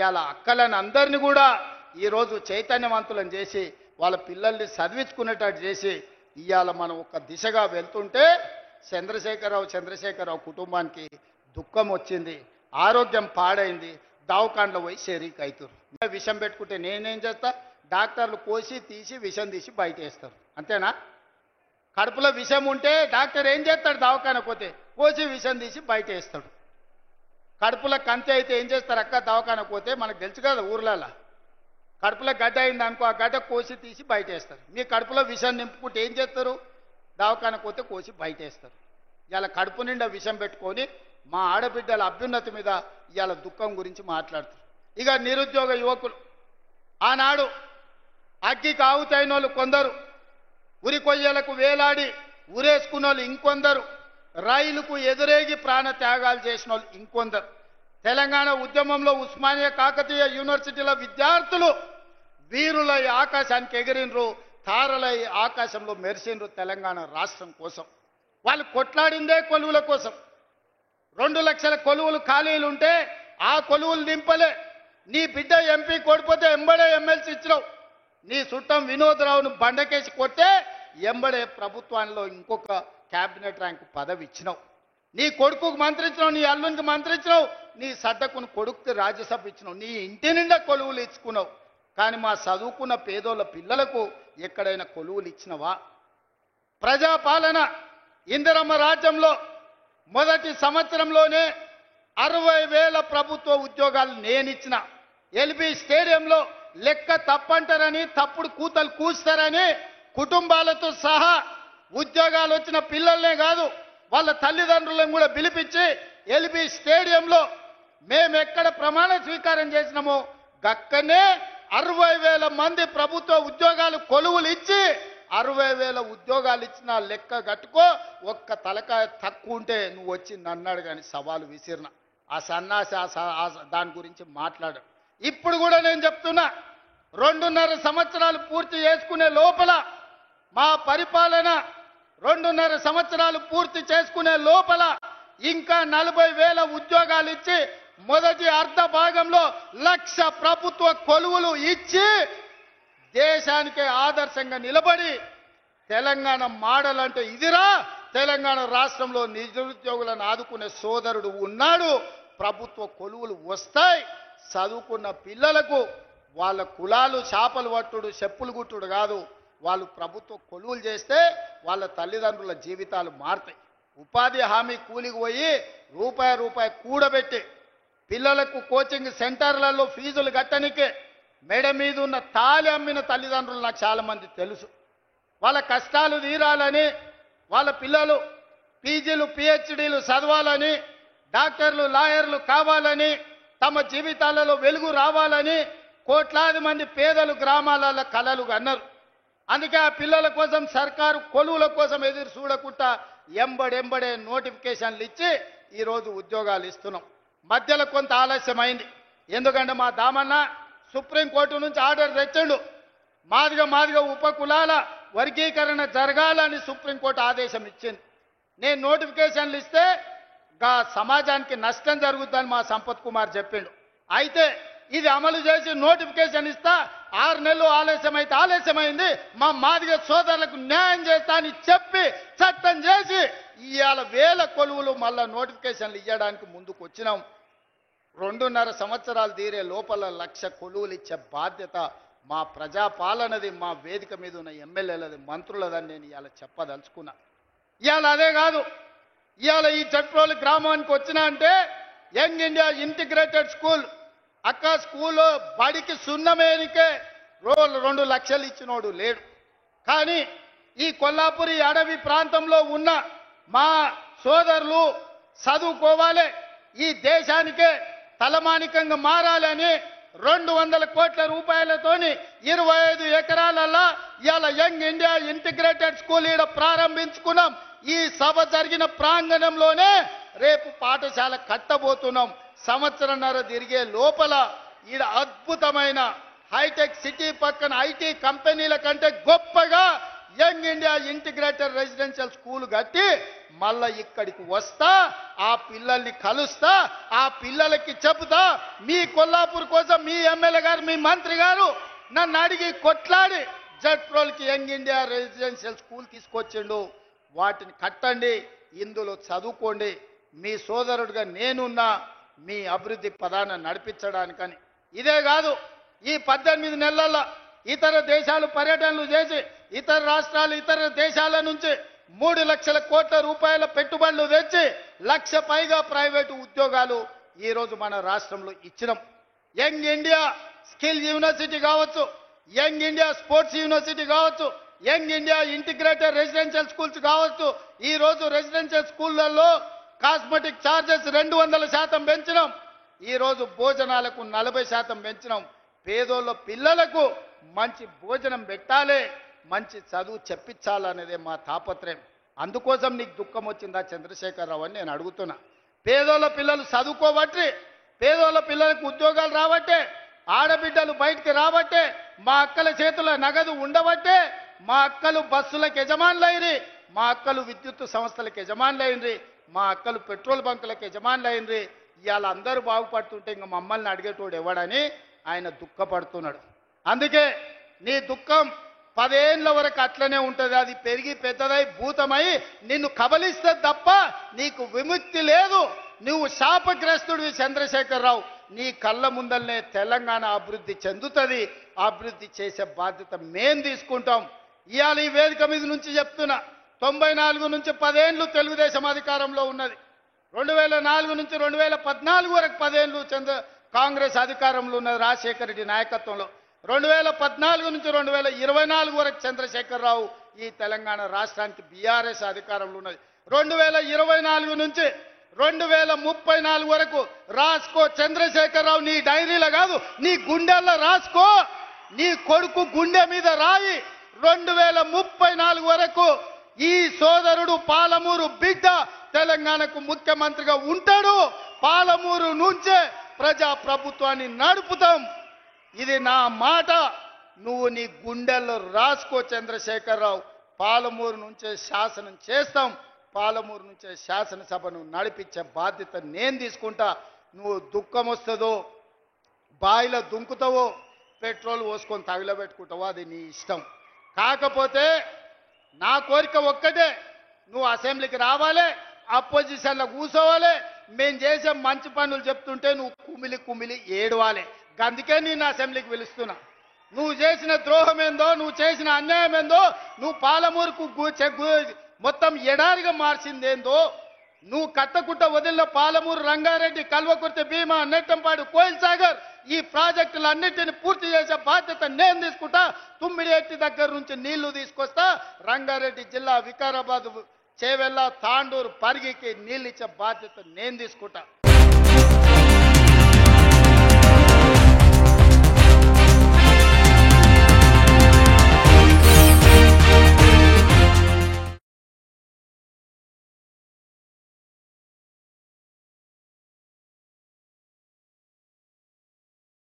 ఇవాళ అక్కలను అందరినీ కూడా ఈరోజు చైతన్యవంతులను చేసి వాళ్ళ పిల్లల్ని చదివించుకునేటట్టు చేసి ఇవాళ మనం ఒక దిశగా వెళ్తుంటే చంద్రశేఖరరావు కుటుంబానికి దుఃఖం వచ్చింది, ఆరోగ్యం పాడైంది, దవాఖానలో పోయి షరీక్ అవుతారు. విషం పెట్టుకుంటే నేనేం చేస్తా? డాక్టర్లు కోసి తీసి విషం తీసి బయట వేస్తారు, అంతేనా? కడుపులో విషం ఉంటే డాక్టర్ ఏం చేస్తాడు? దవాఖాన పోతే కోసి విషం తీసి బయట వేస్తాడు. కడుపులో కంతి అయితే ఏం చేస్తారు అక్క? దవాఖాన పోతే మనకు తెలుసు కదా ఊర్లలో, కడుపులో గడ్డ అయింది అనుకో, ఆ గడ్డ కోసి తీసి బయట వేస్తారు. మీ కడుపులో విషం నింపుకుంటే ఏం చేస్తారు? దవాఖాన పోతే కోసి బయట వేస్తారు. ఇవాళ కడుపు నిండా విషం పెట్టుకొని మా ఆడబిడ్డల అభ్యున్నతి మీద ఇవాళ దుఃఖం గురించి మాట్లాడుతారు. ఇక నిరుద్యోగ యువకులు ఆనాడు అగ్గికి ఆవుతైన వాళ్ళు కొందరు, ఉరి కొయ్యలకు వేలాడి ఉరేసుకున్న వాళ్ళు ఇంకొందరు, రైలుకు ఎదురేగి ప్రాణ త్యాగాలు చేసిన వాళ్ళు ఇంకొందరు. తెలంగాణ ఉద్యమంలో ఉస్మానియా కాకతీయ యూనివర్సిటీల విద్యార్థులు వీరులై ఆకాశానికి ఎగిరినరు, తారలై ఆకాశంలో మెరిసినరు తెలంగాణ రాష్ట్రం కోసం. వాళ్ళు కొట్లాడిందే కొలువుల కోసం. 2 లక్షల కొలువులు ఖాళీలు ఉంటే ఆ కొలువులు నింపలే. నీ బిడ్డ ఎంపీ కొడిపోతే ఎంబడే ఎమ్మెల్సీ ఇచ్చినావు. నీ చుట్టం వినోదరావును బండకేసి కొట్టే ఎంబడే ప్రభుత్వంలో ఇంకొక క్యాబినెట్ ర్యాంకు పదవి ఇచ్చినావు. నీ కొడుకుకు మంత్రి ఇచ్చినావు, నీ అల్లునికి మంత్రి ఇచ్చినావు, నీ సడ్డకును కొడుకుకి రాజ్యసభ ఇచ్చినావు, నీ ఇంటి నిండా కొలువులు ఇచ్చుకున్నావు. కానీ మా చదువుకున్న పేదోళ్ళ పిల్లలకు ఎక్కడైనా కొలువులు ఇచ్చినవా? ప్రజాపాలన ఇందిరమ్మ రాజ్యంలో మొదటి సంవత్సరంలోనే 60,000 ప్రభుత్వ ఉద్యోగాలు నేనిచ్చిన. ఎల్బీ స్టేడియంలో లెక్క తప్పంటారని, తప్పుడు కూతలు కూస్తారని కుటుంబాలతో సహా ఉద్యోగాలు వచ్చిన పిల్లల్నే కాదు వాళ్ళ తల్లిదండ్రులను కూడా పిలిపించి ఎల్బీ స్టేడియంలో మేము ఎక్కడ ప్రమాణ స్వీకారం చేసినామో గక్కనే 60,000 మంది ప్రభుత్వ ఉద్యోగాలు కొలువులు ఇచ్చి 60,000 ఉద్యోగాలు ఇచ్చిన లెక్క కట్టుకో. ఒక్క తలకాయ తక్కువ ఉంటే నువ్వు వచ్చి నన్నాడు కానీ సవాలు విసిరిన ఆ సన్నాసి దాని గురించి మాట్లాడు. ఇప్పుడు కూడా నేను చెప్తున్నా, 2.5 సంవత్సరాలు పూర్తి చేసుకునే లోపల మా పరిపాలన 2.5 సంవత్సరాలు పూర్తి చేసుకునే లోపల ఇంకా 40,000 ఉద్యోగాలు ఇచ్చి మొదటి అర్ధ భాగంలో 1,00,000 ప్రభుత్వ కొలువులు ఇచ్చి దేశానికే ఆదర్శంగా నిలబడి తెలంగాణ మోడల్ అంటే ఇదిరా, తెలంగాణ రాష్ట్రంలో నిరుద్యోగులను ఆదుకునే సోదరుడు ఉన్నాడు, ప్రభుత్వ కొలువులు వస్తాయి, చదువుకున్న పిల్లలకు వాళ్ళ కులాలు చేపలు పట్టుడు చెప్పులు గుట్టుడు కాదు, వాళ్ళు ప్రభుత్వ కొలువులు చేస్తే వాళ్ళ తల్లిదండ్రుల జీవితాలు మారుతాయి. ఉపాధి హామీ కూలికి పోయి రూపాయి కూడబెట్టి పిల్లలకు కోచింగ్ సెంటర్లలో ఫీజులు కట్టనికే మెడ మీద ఉన్న తాళి అమ్మిన తల్లిదండ్రులు నాకు చాలామంది తెలుసు. వాళ్ళ కష్టాలు తీరాలని, వాళ్ళ పిల్లలు పీజీలు పిహెచ్డీలు చదవాలని, డాక్టర్లు లాయర్లు కావాలని, తమ జీవితాలలో వెలుగు రావాలని కోట్లాది మంది పేదలు గ్రామాలలో కలలు అన్నారు. అందుకే ఆ పిల్లల కోసం సర్కారు కొలువుల కోసం ఎదురు చూడకుండా ఎంబడెంబడే నోటిఫికేషన్లు ఇచ్చి ఈరోజు ఉద్యోగాలు ఇస్తున్నాం. మధ్యలో కొంత ఆలస్యమైంది, ఎందుకంటే మా దామన్న సుప్రీంకోర్టు నుంచి ఆర్డర్ తెచ్చిండు. మాదిగా ఉపకులాల వర్గీకరణ జరగాలని సుప్రీంకోర్టు ఆదేశం ఇచ్చింది. నేను నోటిఫికేషన్లు ఇస్తే సమాజానికి నష్టం జరుగుతుందని మా సంపత్ కుమార్ చెప్పిండు. అయితే ఇది అమలు చేసి నోటిఫికేషన్ ఇస్తా, 6 నెలలు ఆలస్యమైంది, మా మాదిగ సోదరులకు న్యాయం చేస్తా అని చెప్పి చట్టం చేసి ఇవాళ 1000 కొలువులు మళ్ళా నోటిఫికేషన్లు ఇవ్వడానికి ముందుకు వచ్చినాం. 2.5 సంవత్సరాలు తీరే లోపల 1,00,000 కొలువులు ఇచ్చే బాధ్యత మా ప్రజాపాలనది, మా వేదిక మీద ఉన్న ఎమ్మెల్యేలది, మంత్రులదని నేను ఇవాళ చెప్పదలుచుకున్నా. ఇవాళ అదే కాదు, ఇవాళ ఈ చట్రోలు గ్రామానికి వచ్చినా అంటే యంగ్ ఇండియా ఇంటిగ్రేటెడ్ స్కూల్ అక్క స్కూల్లో బడికి సున్నమేనికే 2 లక్షలు ఇచ్చినోడు లేడు. కానీ ఈ కొల్లాపురి అడవి ప్రాంతంలో ఉన్న మా సోదరులు చదువుకోవాలి, ఈ దేశానికే తలమానికంగా మారాలని 200 కోట్ల రూపాయలతోని 25 ఎకరాలలో ఇవాళ యంగ్ ఇండియా ఇంటిగ్రేటెడ్ స్కూల్ ఈడ ప్రారంభించుకున్నాం. ఈ సభ జరిగిన ప్రాంగణంలోనే రేపు పాఠశాల కట్టబోతున్నాం. సంవత్సరంన్నర తిరిగే లోపల ఈడ అద్భుతమైన హైటెక్ సిటీ పక్కన ఐటీ కంపెనీల కంటే గొప్పగా young India integrated residential school కట్టి మళ్ళా ఇక్కడికి వస్తా, ఆ పిల్లల్ని కలుస్తా, ఆ పిల్లలకి చెబుతా. మీ కొల్లాపూర్ కోసం మీ ఎమ్మెల్యే గారు, మీ మంత్రి గారు నన్ను అడిగి కొట్లాడి జట్రోల్కి యంగ్ ఇండియా రెసిడెన్షియల్ స్కూల్ తీసుకొచ్చిండు. వాటిని కట్టండి, ఇందులో చదువుకోండి. మీ సోదరుడిగా నేనున్నా మీ అభివృద్ధి పదాన్ని నడిపించడానికని. ఇదే కాదు, ఈ 18 నెలల్లో ఇతర దేశాలు పర్యటనలు చేసి ఇతర రాష్ట్రాలు ఇతర దేశాల నుంచి 3 లక్షల కోట్ల రూపాయల పెట్టుబడులు తెచ్చి 1 లక్ష పైగా ప్రైవేటు ఉద్యోగాలు ఈరోజు మన రాష్ట్రంలో ఇచ్చినాం. యంగ్ ఇండియా స్కిల్ యూనివర్సిటీ కావచ్చు, యంగ్ ఇండియా స్పోర్ట్స్ యూనివర్సిటీ కావచ్చు, young India integrated residential schools కావచ్చు. ఈరోజు రెసిడెన్షియల్ స్కూళ్లలో కాస్మెటిక్ ఛార్జెస్ 200% పెంచినాం. ఈరోజు భోజనాలకు 40% పెంచినాం. పేదోళ్ళ పిల్లలకు మంచి భోజనం పెట్టాలి, మంచి చదువు చెప్పించాలనేదే మా తాపత్రయం. అందుకోసం నీకు దుఃఖం వచ్చిందా చంద్రశేఖరరావు అని నేను అడుగుతున్నా. పేదోళ్ళ పిల్లలు చదువుకోబట్టి, పేదోళ్ళ పిల్లలకు ఉద్యోగాలు రాబట్టే, ఆడబిడ్డలు బయటికి రాబట్టే, మా అక్కల చేతుల నగదు ఉండబట్టే మా అక్కలు బస్సులకు యజమానులైంది, మా అక్కలు విద్యుత్ సంస్థలకు యజమానులైంది, మా అక్కలు పెట్రోల్ బంకులకు యజమానులైంది. ఇవాళ అందరూ బాగుపడుతుంటే ఇంకా మమ్మల్ని అడిగేటోడు ఎవడని ఆయన దుఃఖపడుతున్నాడు. అందుకే నీ దుఃఖం 10 ఏళ్ల వరకు అట్లనే ఉంటుంది. అది పెరిగి పెద్దదై భూతమై నిన్ను కబలిస్తే తప్ప నీకు విముక్తి లేదు. నువ్వు శాపగ్రస్తుడివి చంద్రశేఖరరావు. నీ కళ్ళ ముందల్నే తెలంగాణ అభివృద్ధి చెందుతుంది. అభివృద్ధి చేసే బాధ్యత మేం తీసుకుంటాం. ఇవాళ ఈ వేదిక మీద నుంచి చెప్తున్నా, 94 నుంచి 10 ఏళ్ళు తెలుగుదేశం అధికారంలో ఉన్నది. 2004 నుంచి 2014 వరకు 10 ఏళ్ళు కాంగ్రెస్ అధికారంలో ఉన్నది రాజశేఖర రెడ్డి నాయకత్వంలో. 2014 నుంచి 2024 వరకు చంద్రశేఖరరావు ఈ తెలంగాణ రాష్ట్రానికి బీఆర్ఎస్ అధికారంలో ఉన్నది. 2024 నుంచి 2034 వరకు రాసుకో చంద్రశేఖరరావు. నీ డైరీలో కాదు, నీ గుండెల్లో రాసుకో. నీ కొడుకు గుండె మీద రాయి. 2034 వరకు ఈ సోదరుడు పాలమూరు బిడ్డ తెలంగాణకు ముఖ్యమంత్రిగా ఉంటాడు. పాలమూరు నుంచే ప్రజా ప్రభుత్వాన్ని నడుపుతాం. ఇది నా మాట. నువ్వు నీ గుండెల్లో రాసుకో చంద్రశేఖరరావు. పాలమూరు నుంచే శాసనం చేస్తాం. పాలమూరు నుంచే శాసనసభను నడిపించే బాధ్యత నేను తీసుకుంటా. నువ్వు దుఃఖం వస్తుందో, బాయిలో దుంకుతావో, పెట్రోల్ పోసుకొని తగిలబెట్టుకుంటావో అది నీ ఇష్టం. కాకపోతే నా కోరిక ఒక్కటే, నువ్వు అసెంబ్లీకి రావాలి, అపోజిషన్లో కూర్చోవాలి. మేము చేసే మంచి పనులు చెప్తుంటే నువ్వు కుమిలి కుమిలి ఏడవాలి. అందుకే నేను అసెంబ్లీకి పిలుస్తున్నా. నువ్వు చేసిన ద్రోహం ఏందో, నువ్వు చేసిన అన్యాయం ఏందో, నువ్వు పాలమూరుకు మొత్తం ఎడారిగా మార్చిందేందో, నువ్వు కట్టకుట్ట వదిలిన పాలమూరు, రంగారెడ్డి, కల్వకుర్తి, భీమా, నెట్టంపాడు, కోయిల్ సాగర్ ఈ ప్రాజెక్టులన్నింటినీ పూర్తి చేసే బాధ్యత నేను తీసుకుంటా. తుమ్మిడిఎట్టి దగ్గర నుంచి నీళ్లు తీసుకొస్తా. రంగారెడ్డి జిల్లా వికారాబాద్, చేవెళ్ళ, తాండూరు, పరిగికి నీళ్ళు ఇచ్చే బాధ్యత నేను తీసుకుంటా.